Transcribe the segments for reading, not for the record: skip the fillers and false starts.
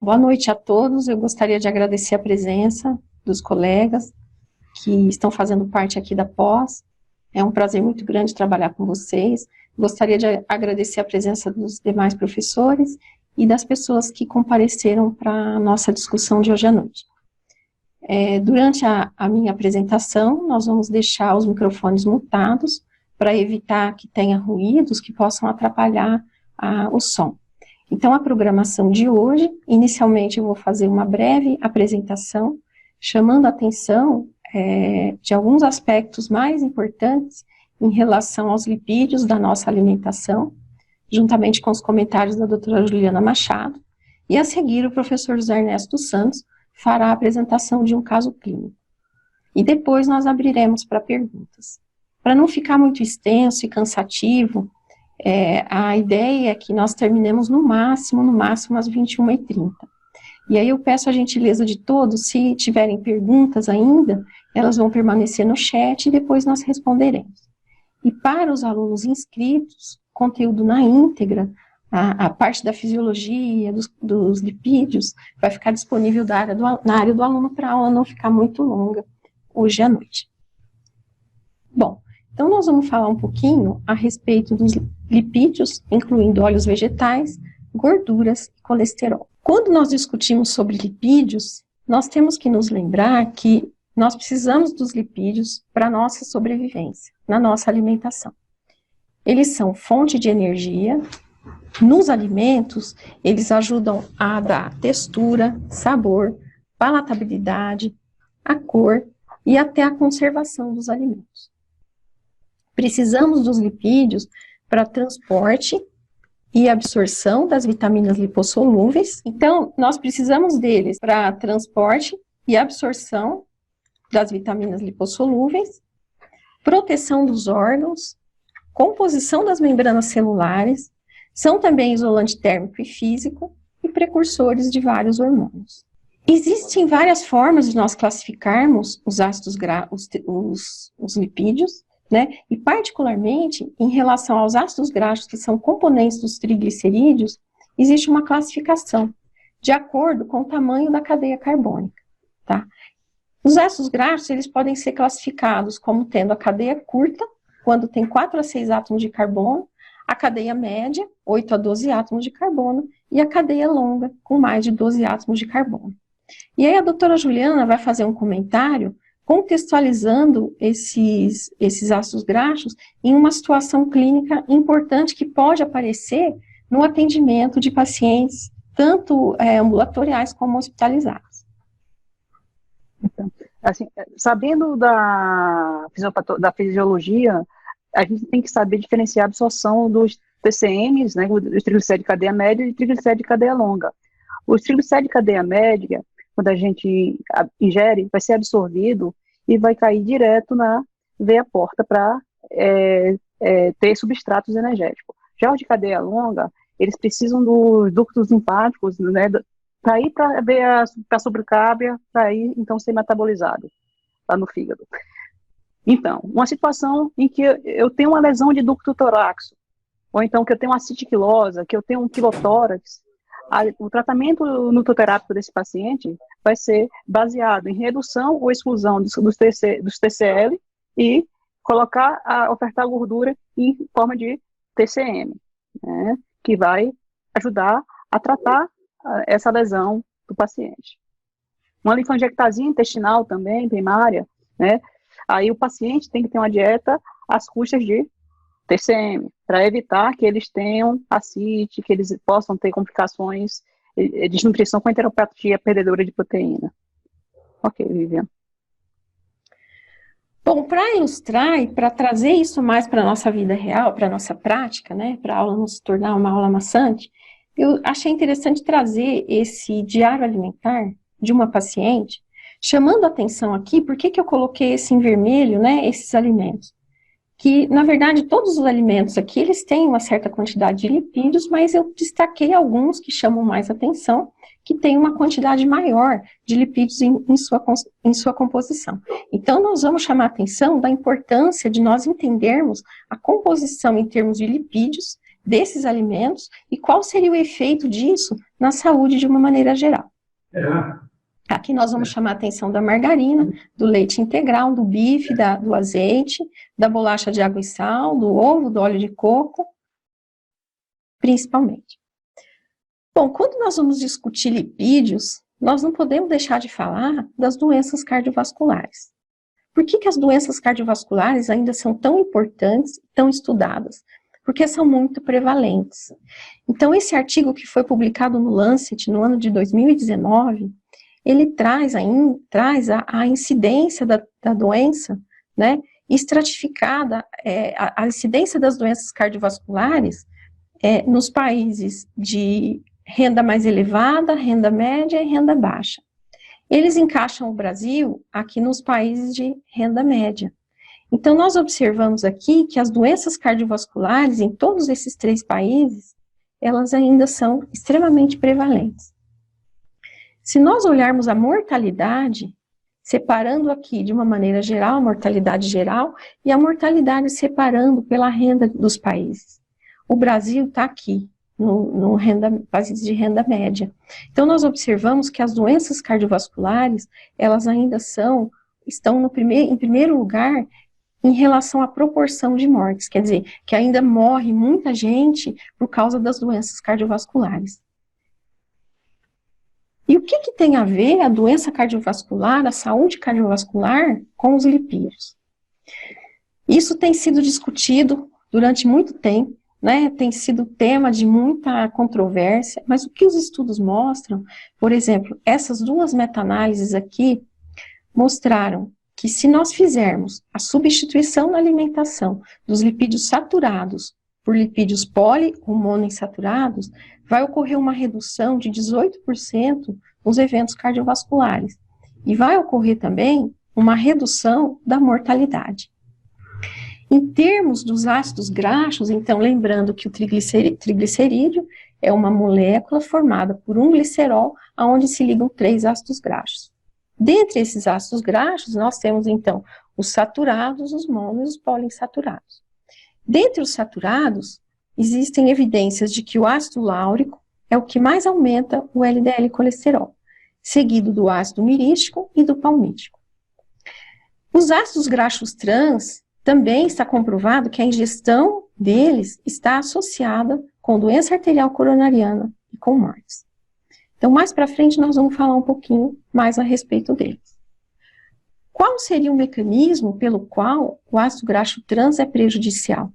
Boa noite a todos. Eu gostaria de agradecer a presença dos colegas que estão fazendo parte aqui da pós. É um prazer muito grande trabalhar com vocês. Gostaria de agradecer a presença dos demais professores e das pessoas que compareceram para a nossa discussão de hoje à noite. Durante a minha apresentação, nós vamos deixar os microfones mutados para evitar que tenha ruídos que possam atrapalhar o som. Então, a programação de hoje, inicialmente eu vou fazer uma breve apresentação, chamando a atenção de alguns aspectos mais importantes em relação aos lipídios da nossa alimentação, juntamente com os comentários da doutora Juliana Machado, e a seguir o professor José Ernesto Santos fará a apresentação de um caso clínico. E depois nós abriremos para perguntas. Para não ficar muito extenso e cansativo, a ideia é que nós terminemos no máximo às 21h30. E aí eu peço a gentileza de todos, se tiverem perguntas ainda, elas vão permanecer no chat e depois nós responderemos. E para os alunos inscritos, conteúdo na íntegra, a parte da fisiologia, dos lipídios, vai ficar disponível na área do aluno para a aula não ficar muito longa hoje à noite. Bom, então nós vamos falar um pouquinho a respeito dos lipídios, incluindo óleos vegetais, gorduras e colesterol. Quando nós discutimos sobre lipídios, nós temos que nos lembrar que nós precisamos dos lipídios para a nossa sobrevivência, na nossa alimentação. Eles são fonte de energia. Nos alimentos, eles ajudam a dar textura, sabor, palatabilidade, a cor e até a conservação dos alimentos. Precisamos dos lipídios para transporte e absorção das vitaminas lipossolúveis. Então, nós precisamos deles para transporte e absorção das vitaminas lipossolúveis, proteção dos órgãos, composição das membranas celulares, são também isolante térmico e físico e precursores de vários hormônios. Existem várias formas de nós classificarmos os ácidos os lipídios, né? E particularmente em relação aos ácidos graxos, que são componentes dos triglicerídeos, existe uma classificação de acordo com o tamanho da cadeia carbônica, tá? Os ácidos graxos, eles podem ser classificados como tendo a cadeia curta, quando tem 4 a 6 átomos de carbono, a cadeia média, 8 a 12 átomos de carbono, e a cadeia longa, com mais de 12 átomos de carbono. E aí a doutora Juliana vai fazer um comentário contextualizando esses ácidos graxos em uma situação clínica importante que pode aparecer no atendimento de pacientes, tanto ambulatoriais como hospitalizados. Então, assim, sabendo da fisiologia, a gente tem que saber diferenciar a absorção dos TCMs, né, os triglicéridos de cadeia média e triglicéridos de cadeia longa. Os triglicéridos de cadeia média, quando a gente ingere, vai ser absorvido e vai cair direto na veia porta para ter substratos energéticos. Já os de cadeia longa, eles precisam dos ductos linfáticos, né, para ir para a sobrecábia, para ir então ser metabolizado lá no fígado. Então, uma situação em que eu tenho uma lesão de ducto torácico, ou então que eu tenho uma acitiquilose, que eu tenho um quilotórax, o tratamento nutroterápico desse paciente vai ser baseado em redução ou exclusão dos TCL e ofertar gordura em forma de TCM, né, que vai ajudar a tratar essa lesão do paciente. Uma linfangiectasia intestinal também, primária, né, aí o paciente tem que ter uma dieta às custas de TCM, para evitar que eles tenham ascite, que eles possam ter complicações de desnutrição com enteropatia perdedora de proteína. Ok, Vivian. Bom, para ilustrar e para trazer isso mais para a nossa vida real, para a nossa prática, né, para a aula não se tornar uma aula maçante, eu achei interessante trazer esse diário alimentar de uma paciente, chamando a atenção aqui, por que eu coloquei esse em vermelho, né, esses alimentos? Que, na verdade, todos os alimentos aqui, eles têm uma certa quantidade de lipídios, mas eu destaquei alguns que chamam mais atenção, que têm uma quantidade maior de lipídios em sua composição. Então, nós vamos chamar a atenção da importância de nós entendermos a composição em termos de lipídios desses alimentos e qual seria o efeito disso na saúde de uma maneira geral. Aqui nós vamos chamar a atenção da margarina, do leite integral, do bife, do azeite, da bolacha de água e sal, do ovo, do óleo de coco, principalmente. Bom, quando nós vamos discutir lipídios, nós não podemos deixar de falar das doenças cardiovasculares. Por que as doenças cardiovasculares ainda são tão importantes e tão estudadas? Porque são muito prevalentes. Então, esse artigo que foi publicado no Lancet no ano de 2019, ele traz a incidência da doença, né, estratificada, a incidência das doenças cardiovasculares nos países de renda mais elevada, renda média e renda baixa. Eles encaixam o Brasil aqui nos países de renda média. Então, nós observamos aqui que as doenças cardiovasculares em todos esses 3 países, elas ainda são extremamente prevalentes. Se nós olharmos a mortalidade, separando aqui de uma maneira geral, a mortalidade geral, e a mortalidade separando pela renda dos países. O Brasil está aqui, no países de renda média. Então, nós observamos que as doenças cardiovasculares, elas ainda estão em primeiro lugar em relação à proporção de mortes, quer dizer, que ainda morre muita gente por causa das doenças cardiovasculares. E o que tem a ver a doença cardiovascular, a saúde cardiovascular, com os lipídios? Isso tem sido discutido durante muito tempo, né, tem sido tema de muita controvérsia, mas o que os estudos mostram, por exemplo, essas 2 meta-análises aqui, mostraram que se nós fizermos a substituição na alimentação dos lipídios saturados por lipídios poli ou monoinsaturados, vai ocorrer uma redução de 18% nos eventos cardiovasculares, e vai ocorrer também uma redução da mortalidade. Em termos dos ácidos graxos, então, lembrando que o triglicerídeo é uma molécula formada por um glicerol, onde se ligam 3 ácidos graxos. Dentre esses ácidos graxos, nós temos, então, os saturados, os mono e os poliinsaturados. Dentre os saturados, existem evidências de que o ácido láurico é o que mais aumenta o LDL colesterol, seguido do ácido mirístico e do palmítico. Os ácidos graxos trans, também está comprovado que a ingestão deles está associada com doença arterial coronariana e com mortes. Então, mais para frente, nós vamos falar um pouquinho mais a respeito deles. Qual seria o mecanismo pelo qual o ácido graxo trans é prejudicial?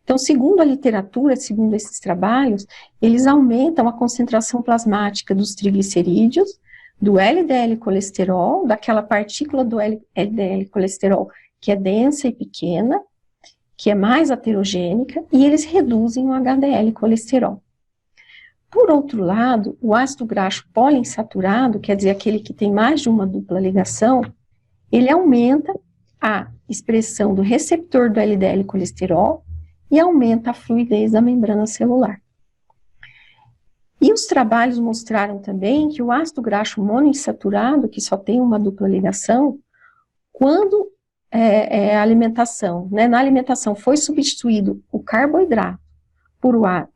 Então, segundo a literatura, segundo esses trabalhos, eles aumentam a concentração plasmática dos triglicerídeos, do LDL colesterol, daquela partícula do LDL colesterol que é densa e pequena, que é mais aterogênica, e eles reduzem o HDL colesterol. Por outro lado, o ácido graxo poliinsaturado, quer dizer, aquele que tem mais de uma dupla ligação, ele aumenta a expressão do receptor do LDL colesterol e aumenta a fluidez da membrana celular. E os trabalhos mostraram também que o ácido graxo monoinsaturado, que só tem uma dupla ligação, quando a alimentação, na alimentação foi substituído o carboidrato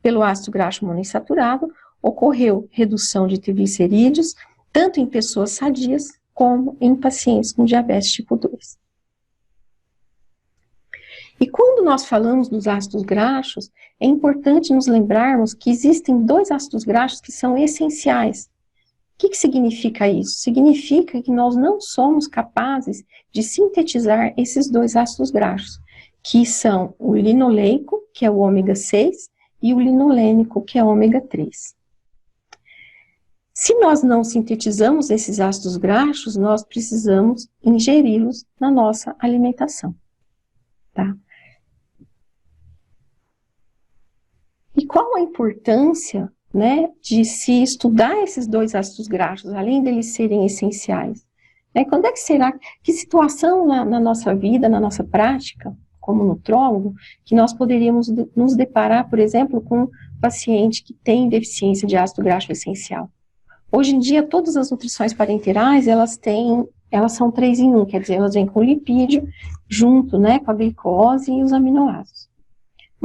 pelo ácido graxo monoinsaturado, ocorreu redução de triglicerídeos, tanto em pessoas sadias como em pacientes com diabetes tipo 2. E quando nós falamos dos ácidos graxos, é importante nos lembrarmos que existem 2 ácidos graxos que são essenciais. O que significa isso? Significa que nós não somos capazes de sintetizar esses 2 ácidos graxos, que são o linoleico, que é o ômega 6, e o linolênico, que é o ômega 3. Se nós não sintetizamos esses ácidos graxos, nós precisamos ingeri-los na nossa alimentação, tá? E qual a importância, de se estudar esses 2 ácidos graxos, além deles serem essenciais? Quando é que será, que situação na nossa vida, na nossa prática, como nutrólogo, que nós poderíamos nos deparar, por exemplo, com um paciente que tem deficiência de ácido graxo essencial? Hoje em dia, todas as nutrições parenterais, elas são 3 em 1, quer dizer, elas vêm com lipídio, junto, com a glicose e os aminoácidos.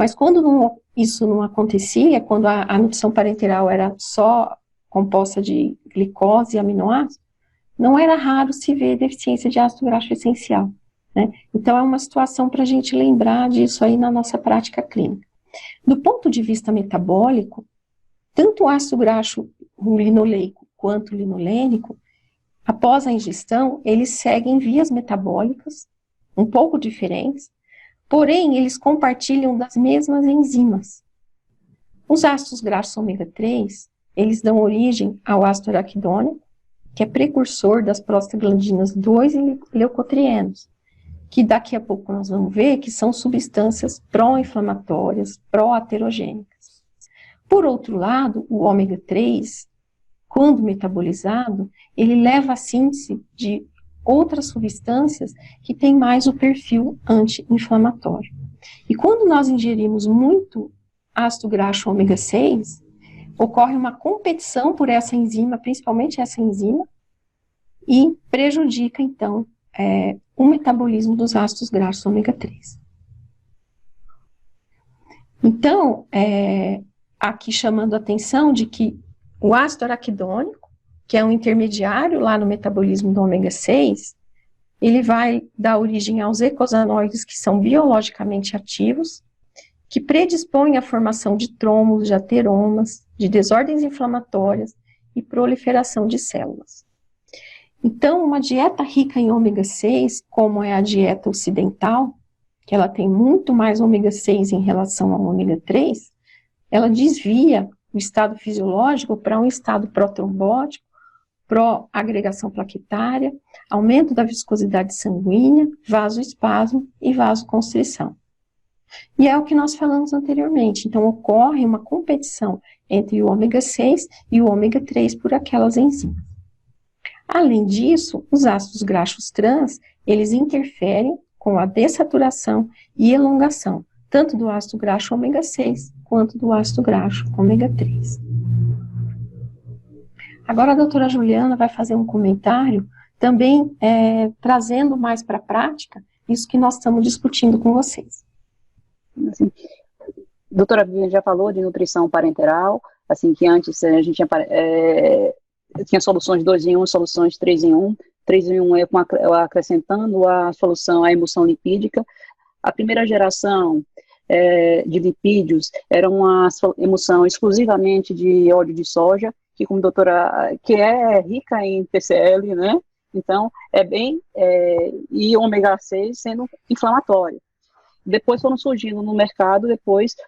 Mas quando isso não acontecia, quando a nutrição parenteral era só composta de glicose e aminoácidos, não era raro se ver deficiência de ácido graxo essencial, né? Então, é uma situação para a gente lembrar disso aí na nossa prática clínica. Do ponto de vista metabólico, tanto o ácido graxo linoleico quanto o linolênico, após a ingestão, eles seguem vias metabólicas um pouco diferentes, porém, eles compartilham das mesmas enzimas. Os ácidos graxos ômega 3, eles dão origem ao ácido araquidônico, que é precursor das prostaglandinas 2 e leucotrienos, que daqui a pouco nós vamos ver que são substâncias pró-inflamatórias, pró-aterogênicas. Por outro lado, o ômega 3, quando metabolizado, ele leva à síntese de outras substâncias que têm mais o perfil anti-inflamatório. E quando nós ingerimos muito ácido graxo ômega 6, ocorre uma competição por essa enzima, principalmente essa enzima, e prejudica, então, o metabolismo dos ácidos graxos ômega 3. Então, aqui chamando a atenção de que o ácido araquidônico, que é um intermediário lá no metabolismo do ômega 6, ele vai dar origem aos eicosanoides que são biologicamente ativos, que predispõem à formação de trombos, de ateromas, de desordens inflamatórias e proliferação de células. Então, uma dieta rica em ômega 6, como é a dieta ocidental, que ela tem muito mais ômega 6 em relação ao ômega 3, ela desvia o estado fisiológico para um estado pró-trombótico, pró-agregação plaquetária, aumento da viscosidade sanguínea, vasoespasmo e vasoconstrição. E é o que nós falamos anteriormente. Então, ocorre uma competição entre o ômega 6 e o ômega 3 por aquelas enzimas. Além disso, os ácidos graxos trans, eles interferem com a dessaturação e elongação, tanto do ácido graxo ômega 6 quanto do ácido graxo ômega 3. Agora a doutora Juliana vai fazer um comentário, também trazendo mais para a prática, isso que nós estamos discutindo com vocês. Assim, a doutora Viviane já falou de nutrição parenteral, assim, que antes a gente tinha soluções 2 em 1, soluções 3 em 1. 3 em 1 é acrescentando a solução à emulsão lipídica. A primeira geração de lipídios era uma emulsão exclusivamente de óleo de soja, que como doutora, que é rica em TCL, né? Então, e ômega 6 sendo inflamatório. Depois foram surgindo no mercado,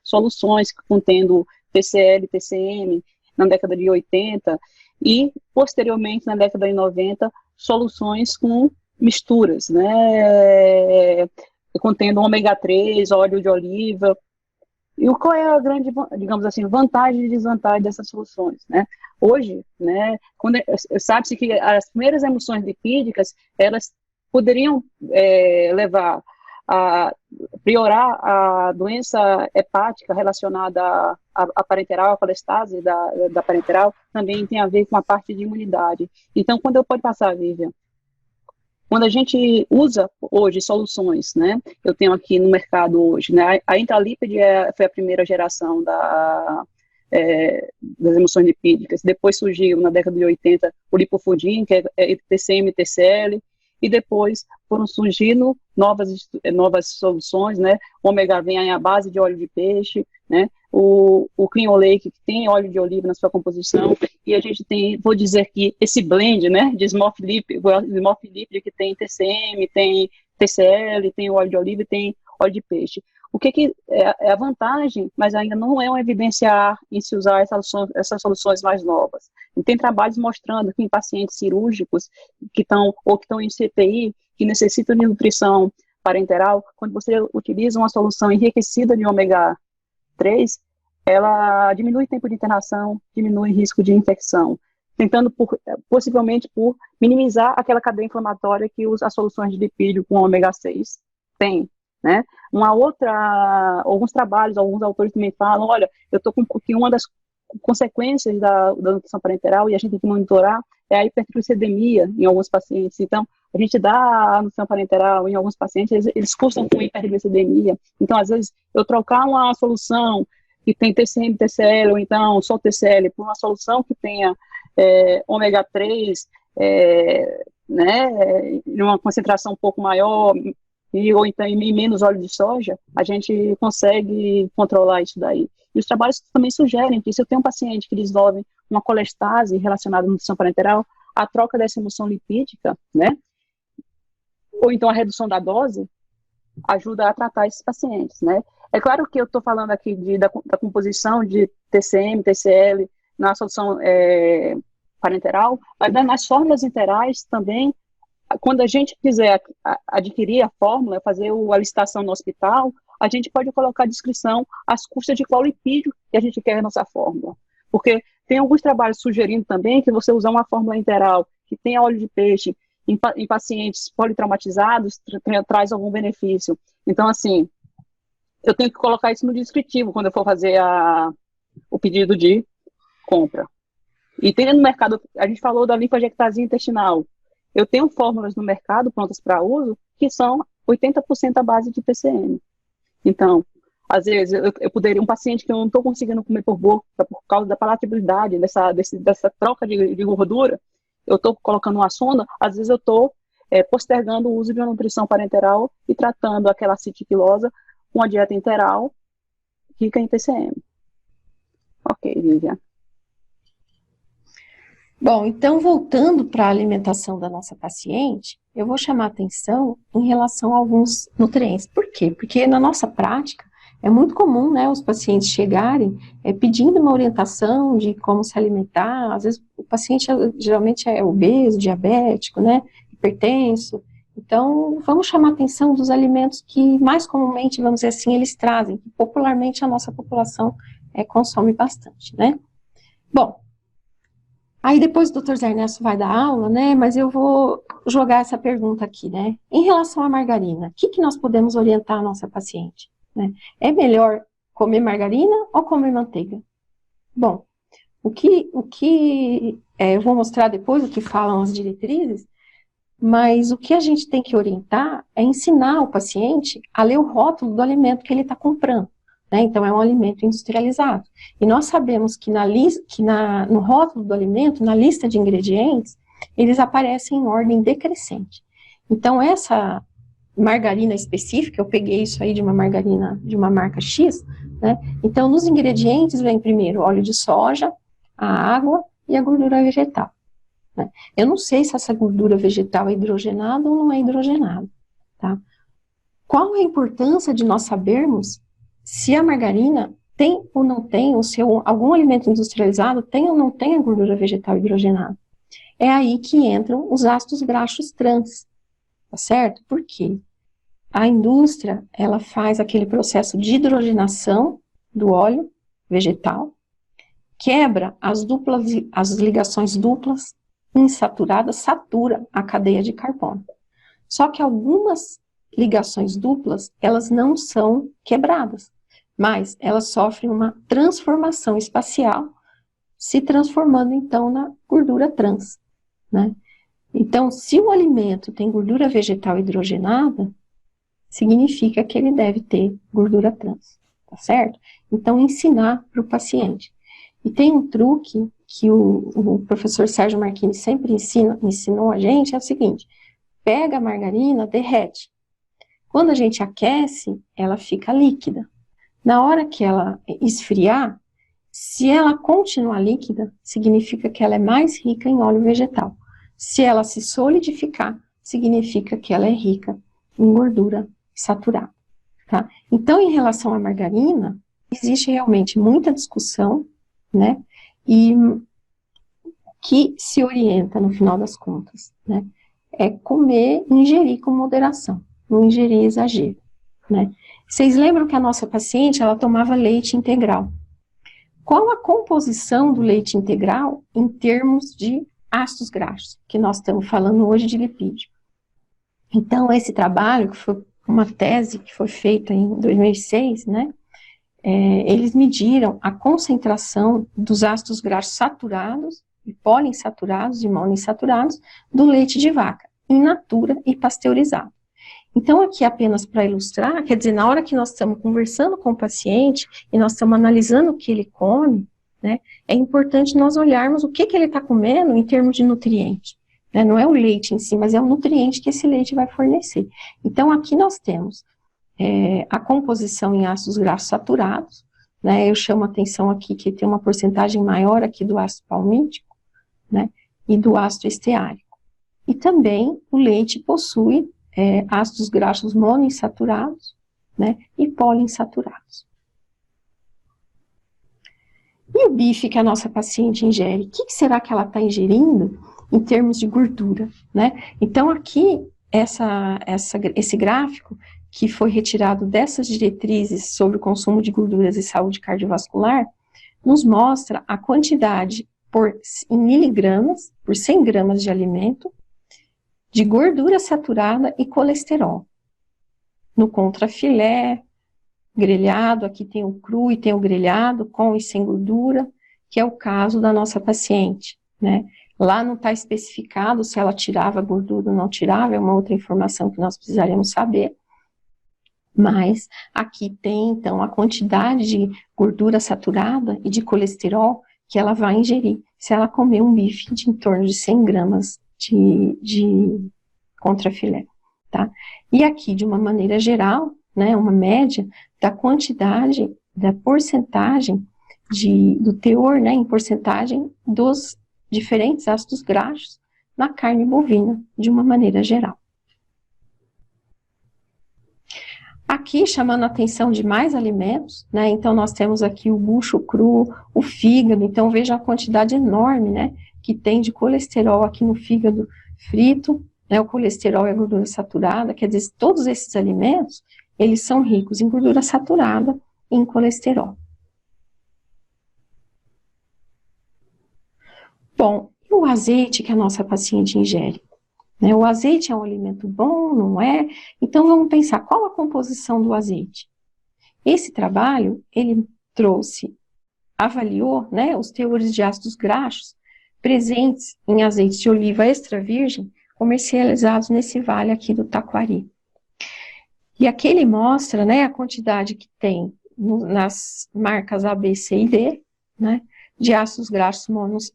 soluções contendo TCL, TCM, na década de 80, e, posteriormente, na década de 90, soluções com misturas, né, contendo ômega 3, óleo de oliva. E qual é a grande, digamos assim, vantagem e desvantagem dessas soluções, né? Hoje, né, sabe-se que as primeiras emulsões lipídicas, elas poderiam levar a piorar a doença hepática relacionada à parenteral, a colestase da parenteral, também tem a ver com a parte de imunidade. Então, pode passar, Vivian? Quando a gente usa hoje soluções, né, eu tenho aqui no mercado hoje, né, a Intralipid foi a primeira geração das emulsões lipídicas, depois surgiu na década de 80 o Lipofudin, que é TCM, TCL, e depois foram surgindo novas soluções, né? O ômega vem à base de óleo de peixe, né? O Clean Lake, que tem óleo de oliva na sua composição, e a gente tem, vou dizer que esse blend, né, de Smurf Lipid, que tem TCM, tem TCL, tem óleo de oliva e tem óleo de peixe. O que é a vantagem, mas ainda não é uma evidência em se usar essas soluções mais novas. E tem trabalhos mostrando que em pacientes cirúrgicos que estão em CTI, que necessitam de nutrição parenteral, quando você utiliza uma solução enriquecida de ômega 3, ela diminui o tempo de internação, diminui o risco de infecção, tentando possivelmente por minimizar aquela cadeia inflamatória que as soluções de lipídio com ômega 6 têm. Né? Alguns trabalhos, alguns autores também falam, olha, eu estou com que uma das consequências da nutrição parenteral, e a gente tem que monitorar, é a hipertrigliceridemia em alguns pacientes. Então, A gente dá a nutrição parenteral em alguns pacientes, eles cursam com hiperglicemia. Então, às vezes, eu trocar uma solução que tem TCM, TCL, ou então só TCL, por uma solução que tenha ômega 3, né, em uma concentração um pouco maior, ou então em menos óleo de soja, a gente consegue controlar isso daí. E os trabalhos também sugerem que se eu tenho um paciente que desenvolve uma colestase relacionada à nutrição parenteral, a troca dessa emulsão lipídica, né, ou então a redução da dose, ajuda a tratar esses pacientes, né. É claro que eu estou falando aqui da composição de TCM, TCL na solução parenteral, mas nas fórmulas interais também, quando a gente quiser adquirir a fórmula, fazer a licitação no hospital, a gente pode colocar a descrição as custas de qual lipídio que a gente quer nessa fórmula. Porque tem alguns trabalhos sugerindo também que você usar uma fórmula interal que tenha óleo de peixe em pacientes politraumatizados traz algum benefício. Então, assim, eu tenho que colocar isso no descritivo quando eu for fazer o pedido de compra. E tem no mercado, a gente falou da linfangectasia intestinal. Eu tenho fórmulas no mercado prontas para uso que são 80% à base de TCM. Então, às vezes, eu poderia, um paciente que eu não estou conseguindo comer por boca por causa da palatabilidade, dessa troca de gordura, eu estou colocando uma sonda, às vezes eu estou postergando o uso de uma nutrição parenteral e tratando aquela acitiquilose com a dieta interal rica em TCM. Ok, Lívia. Bom, então voltando para a alimentação da nossa paciente, eu vou chamar atenção em relação a alguns nutrientes. Por quê? Porque na nossa prática é muito comum, né, os pacientes chegarem pedindo uma orientação de como se alimentar. Às vezes o paciente geralmente é obeso, diabético, né, hipertenso. Então vamos chamar atenção dos alimentos que mais comumente, vamos dizer assim, eles trazem, que popularmente a nossa população consome bastante, né. Bom, aí depois o Dr. Zé Ernesto vai dar aula, né, mas eu vou jogar essa pergunta aqui, né. Em relação à margarina, o que nós podemos orientar a nossa paciente? Né? É melhor comer margarina ou comer manteiga? Bom, eu vou mostrar depois o que falam as diretrizes, mas o que a gente tem que orientar é ensinar o paciente a ler o rótulo do alimento que ele está comprando. Né? Então, é um alimento industrializado. E nós sabemos que no rótulo do alimento, na lista de ingredientes, eles aparecem em ordem decrescente. Então, essa margarina específica, eu peguei isso aí de uma margarina de uma marca X, né? Então, nos ingredientes vem primeiro óleo de soja, a água e a gordura vegetal. Né? Eu não sei se essa gordura vegetal é hidrogenada ou não é hidrogenada, tá? Qual a importância de nós sabermos se a margarina tem ou não tem, ou se algum alimento industrializado tem ou não tem a gordura vegetal hidrogenada? É aí que entram os ácidos graxos trans. Tá certo? Por quê? A indústria, ela faz aquele processo de hidrogenação do óleo vegetal, quebra as ligações duplas insaturadas, satura a cadeia de carbono. Só que algumas ligações duplas, elas não são quebradas, mas elas sofrem uma transformação espacial, se transformando então na gordura trans, né? Então, se o alimento tem gordura vegetal hidrogenada, significa que ele deve ter gordura trans, tá certo? Então, ensinar para o paciente. E tem um truque que o professor Sérgio Marchini sempre ensinou a gente, é o seguinte: pega a margarina, derrete. Quando a gente aquece, ela fica líquida. Na hora que ela esfriar, se ela continuar líquida, significa que ela é mais rica em óleo vegetal. Se ela se solidificar, significa que ela é rica em gordura saturada, tá? Então, em relação à margarina, existe realmente muita discussão, né? E que se orienta, no final das contas, né? É comer e ingerir com moderação, não ingerir exagero, né? Vocês lembram que a nossa paciente, ela tomava leite integral. Qual a composição do leite integral em termos de ácidos graxos, que nós estamos falando hoje de lipídio? Então, esse trabalho, que foi uma tese que foi feita em 2006, né, eles mediram a concentração dos ácidos graxos saturados, e poliinsaturados e monoinsaturados, do leite de vaca, in natura e pasteurizado. Então, aqui apenas para ilustrar, quer dizer, na hora que nós estamos conversando com o paciente e nós estamos analisando o que ele come, né, é importante nós olharmos o que ele está comendo em termos de nutriente. Né, não é o leite em si, mas é o nutriente que esse leite vai fornecer. Então, aqui nós temos a composição em ácidos graxos saturados, né, eu chamo a atenção aqui que tem uma porcentagem maior aqui do ácido palmítico, né, e do ácido esteárico. E também o leite possui ácidos graxos monoinsaturados, né, e poliinsaturados. E o bife que a nossa paciente ingere, o que será que ela está ingerindo em termos de gordura, né? Então, aqui, esse gráfico, que foi retirado dessas diretrizes sobre o consumo de gorduras e saúde cardiovascular, nos mostra a quantidade em miligramas, por 100 gramas de alimento, de gordura saturada e colesterol. No contrafilé, grelhado, aqui tem o cru e tem o grelhado, com e sem gordura, que é o caso da nossa paciente, né? Lá não está especificado se ela tirava gordura ou não tirava, é uma outra informação que nós precisaremos saber. Mas aqui tem, então, a quantidade de gordura saturada e de colesterol que ela vai ingerir se ela comer um bife de em torno de 100 gramas de contrafilé, tá? E aqui, de uma maneira geral, né, uma média da quantidade, da porcentagem do teor, né, em porcentagem dos diferentes ácidos graxos na carne bovina, de uma maneira geral. Aqui, chamando a atenção de mais alimentos, né, então nós temos aqui o bucho cru, o fígado, então veja a quantidade enorme, né, que tem de colesterol aqui no fígado frito, né, o colesterol é gordura saturada, quer dizer, todos esses alimentos, eles são ricos em gordura saturada e em colesterol. Bom, e o azeite que a nossa paciente ingere? O azeite é um alimento bom, não é? Então, vamos pensar, qual a composição do azeite? Esse trabalho, ele avaliou, né, os teores de ácidos graxos presentes em azeites de oliva extra virgem, comercializados nesse vale aqui do Taquari. E aqui ele mostra, né, a quantidade que tem nas marcas A, B, C e D, né, de ácidos graxos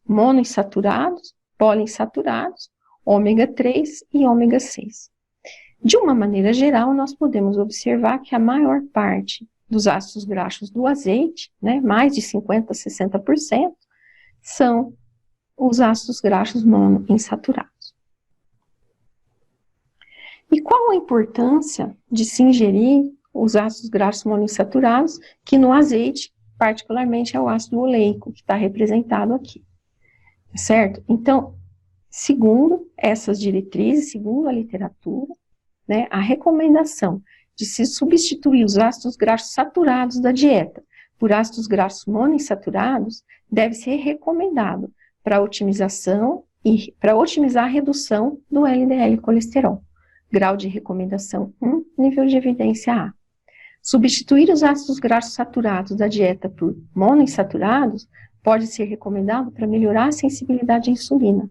monoinsaturados, poliinsaturados, ômega 3 e ômega 6. De uma maneira geral, nós podemos observar que a maior parte dos ácidos graxos do azeite, né, mais de 50% a 60%, são os ácidos graxos monoinsaturados. E qual a importância de se ingerir os ácidos graxos monoinsaturados, que no azeite, particularmente, é o ácido oleico, que está representado aqui, certo? Então, segundo essas diretrizes, segundo a literatura, né, a recomendação de se substituir os ácidos graxos saturados da dieta por ácidos graxos monoinsaturados deve ser recomendado para otimização e para otimizar a redução do LDL colesterol. Grau de recomendação 1, nível de evidência A. Substituir os ácidos graxos saturados da dieta por monoinsaturados pode ser recomendado para melhorar a sensibilidade à insulina.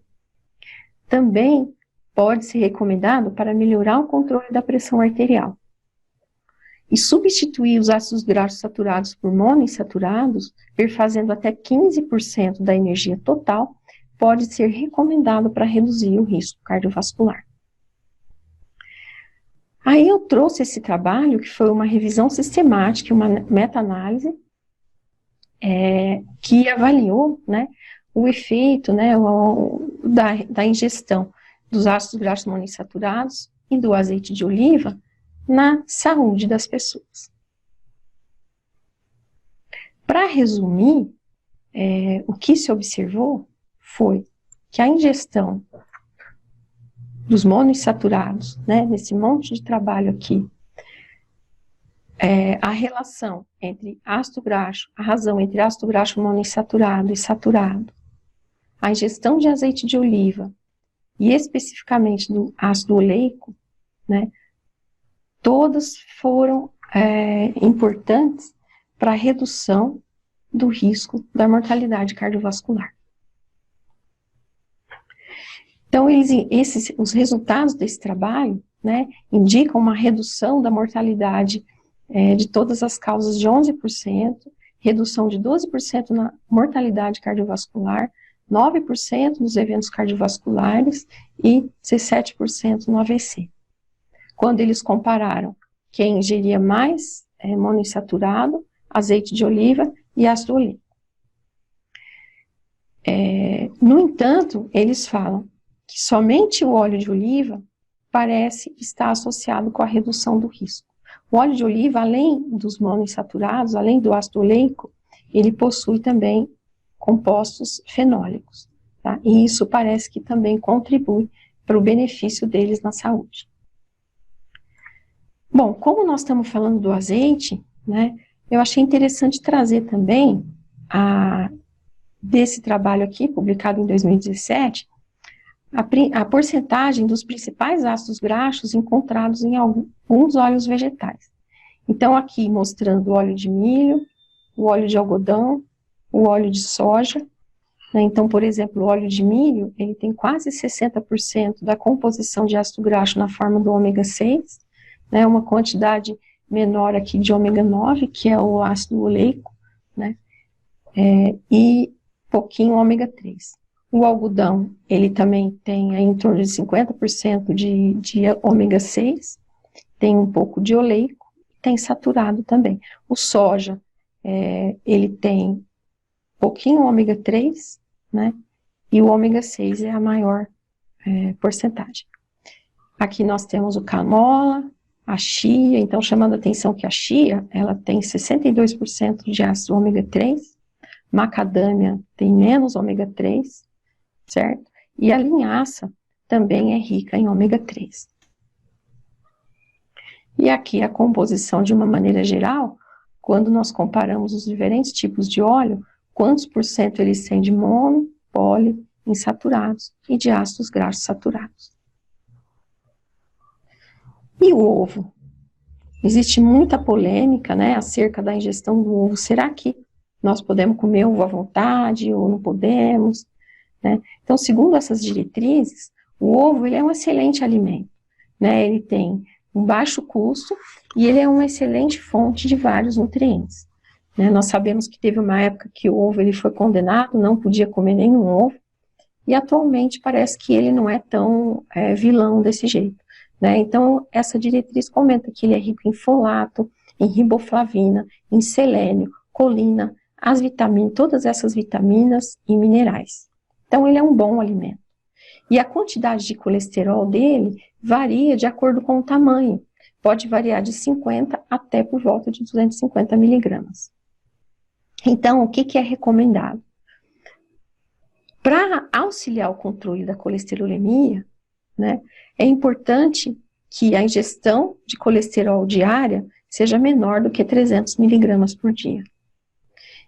Também pode ser recomendado para melhorar o controle da pressão arterial. E substituir os ácidos graxos saturados por monoinsaturados, perfazendo até 15% da energia total, pode ser recomendado para reduzir o risco cardiovascular. Aí eu trouxe esse trabalho, que foi uma revisão sistemática, uma meta-análise, que avaliou, né, o efeito, né, da ingestão dos ácidos graxos monoinsaturados e do azeite de oliva na saúde das pessoas. Para resumir, o que se observou foi que a ingestão dos monoinsaturados, né, nesse monte de trabalho aqui, a relação entre ácido graxo, a razão entre ácido graxo monoinsaturado e saturado, a ingestão de azeite de oliva e especificamente do ácido oleico, né, todas foram importantes para a redução do risco da mortalidade cardiovascular. Então, os resultados desse trabalho, né, indicam uma redução da mortalidade de todas as causas de 11%, redução de 12% na mortalidade cardiovascular, 9% nos eventos cardiovasculares e 17% no AVC. Quando eles compararam quem ingeria mais monoinsaturado, azeite de oliva e ácido oleico. No entanto, eles falam que somente o óleo de oliva parece estar associado com a redução do risco. O óleo de oliva, além dos monoinsaturados, além do ácido oleico, ele possui também compostos fenólicos, tá? E isso parece que também contribui para o benefício deles na saúde. Bom, como nós estamos falando do azeite, né, eu achei interessante trazer também desse trabalho aqui, publicado em 2017, a porcentagem dos principais ácidos graxos encontrados em alguns óleos vegetais. Então, aqui mostrando o óleo de milho, o óleo de algodão, o óleo de soja, né? Então, por exemplo, o óleo de milho, ele tem quase 60% da composição de ácido graxo na forma do ômega 6, né? Uma quantidade menor aqui de ômega 9, que é o ácido oleico, né? E pouquinho ômega 3. O algodão, ele também tem em torno de 50% de ômega 6, tem um pouco de oleico, tem saturado também. O soja, ele tem pouquinho ômega 3, né? E o ômega 6 é a maior porcentagem. Aqui nós temos o canola, a chia, então chamando a atenção que a chia, ela tem 62% de ácido ômega 3, macadâmia tem menos ômega 3, certo? E a linhaça também é rica em ômega 3. E aqui a composição de uma maneira geral, quando nós comparamos os diferentes tipos de óleo, quantos por cento eles têm de mono, poli, insaturados e de ácidos graxos saturados. E o ovo? Existe muita polêmica, né, acerca da ingestão do ovo. Será que nós podemos comer ovo à vontade ou não podemos? Né? Então, segundo essas diretrizes, o ovo ele é um excelente alimento, né? Ele tem um baixo custo e ele é uma excelente fonte de vários nutrientes, né? Nós sabemos que teve uma época que o ovo ele foi condenado, não podia comer nenhum ovo, e atualmente parece que ele não é tão vilão desse jeito, né? Então, essa diretriz comenta que ele é rico em folato, em riboflavina, em selênio, colina, as vitaminas, todas essas vitaminas e minerais. Então, ele é um bom alimento. E a quantidade de colesterol dele varia de acordo com o tamanho. Pode variar de 50 até por volta de 250 miligramas. Então, o que é recomendado? Para auxiliar o controle da colesterolemia, né, é importante que a ingestão de colesterol diária seja menor do que 300 miligramas por dia.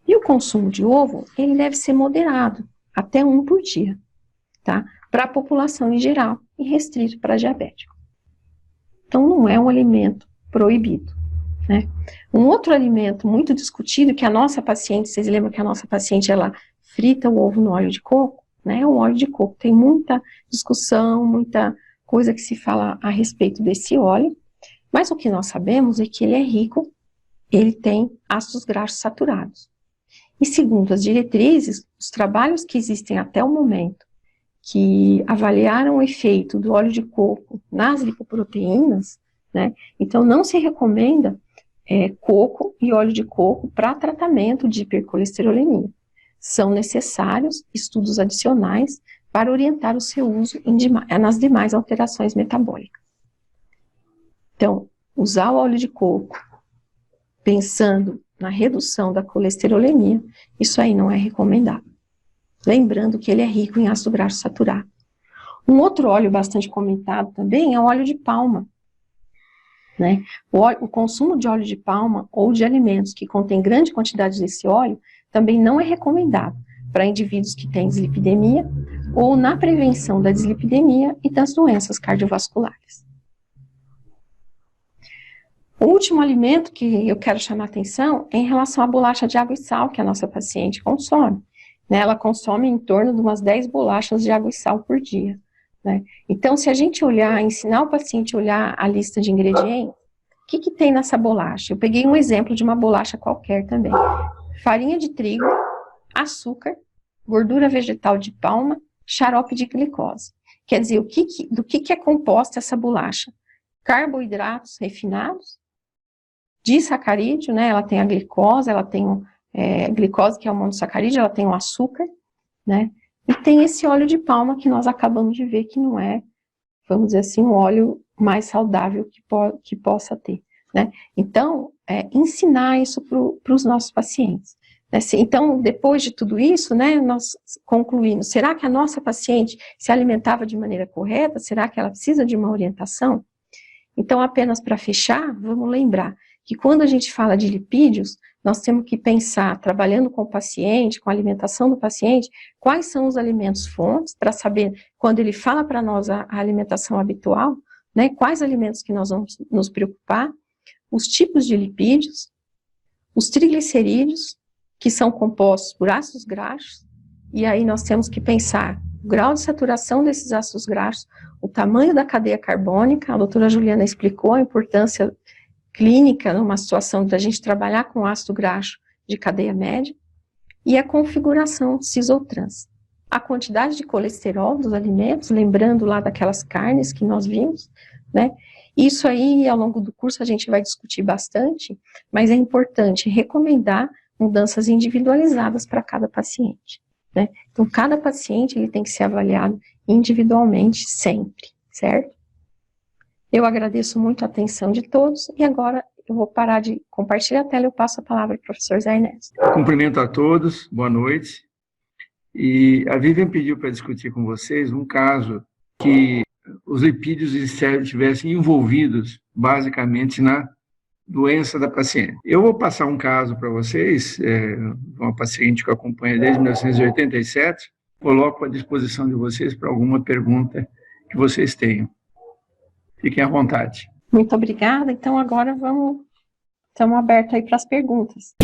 E o consumo de ovo, ele deve ser moderado, até 1 por dia, tá? Para a população em geral e restrito para diabético. Então, não é um alimento proibido, né? Um outro alimento muito discutido, que a nossa paciente, vocês lembram que a nossa paciente, ela frita o ovo no óleo de coco, né? O óleo de coco tem muita discussão, muita coisa que se fala a respeito desse óleo, mas o que nós sabemos é que ele é rico, ele tem ácidos graxos saturados. E segundo as diretrizes, os trabalhos que existem até o momento, que avaliaram o efeito do óleo de coco nas lipoproteínas, né, então não se recomenda coco e óleo de coco para tratamento de hipercolesterolemia. São necessários estudos adicionais para orientar o seu uso nas demais alterações metabólicas. Então, usar o óleo de coco pensando na redução da colesterolemia, isso aí não é recomendado. Lembrando que ele é rico em ácido graxo saturado. Um outro óleo bastante comentado também é o óleo de palma, né? O consumo de óleo de palma ou de alimentos que contêm grande quantidade desse óleo também não é recomendado para indivíduos que têm dislipidemia ou na prevenção da dislipidemia e das doenças cardiovasculares. O último alimento que eu quero chamar a atenção é em relação à bolacha de água e sal que a nossa paciente consome. Né? Ela consome em torno de umas 10 bolachas de água e sal por dia. né? Então, se a gente olhar, ensinar o paciente a olhar a lista de ingredientes, o que que tem nessa bolacha? Eu peguei um exemplo de uma bolacha qualquer também. Farinha de trigo, açúcar, gordura vegetal de palma, xarope de glicose. Quer dizer, do que é composta essa bolacha? Carboidratos refinados, disacarídeo, né? Ela tem a glicose, ela tem glicose, que é o monossacarídeo, ela tem o açúcar, né? E tem esse óleo de palma que nós acabamos de ver que não é, vamos dizer assim, um óleo mais saudável que possa ter, né? Então, ensinar isso para os nossos pacientes. Né? Então, depois de tudo isso, né, nós concluímos, será que a nossa paciente se alimentava de maneira correta? Será que ela precisa de uma orientação? Então, apenas para fechar, vamos lembrar que quando a gente fala de lipídios, nós temos que pensar, trabalhando com o paciente, com a alimentação do paciente, quais são os alimentos fontes, para saber, quando ele fala para nós a alimentação habitual, né, quais alimentos que nós vamos nos preocupar, os tipos de lipídios, os triglicerídeos, que são compostos por ácidos graxos, e aí nós temos que pensar o grau de saturação desses ácidos graxos, o tamanho da cadeia carbônica, a doutora Juliana explicou a importância clínica numa situação da gente trabalhar com ácido graxo de cadeia média, e a configuração cis ou trans. A quantidade de colesterol dos alimentos, lembrando lá daquelas carnes que nós vimos, né? Isso aí, ao longo do curso, a gente vai discutir bastante, mas é importante recomendar mudanças individualizadas para cada paciente, né? Então, cada paciente ele tem que ser avaliado individualmente sempre, certo? Eu agradeço muito a atenção de todos e agora eu vou parar de compartilhar a tela e eu passo a palavra para o professor Zé Ernesto. Cumprimento a todos, boa noite. E a Vivian pediu para discutir com vocês um caso que os lipídios estivessem envolvidos basicamente na doença da paciente. Eu vou passar um caso para vocês, uma paciente que eu acompanho desde 1987, coloco à disposição de vocês para alguma pergunta que vocês tenham. Fiquem à vontade. Muito obrigada. Então agora estamos abertos aí para as perguntas.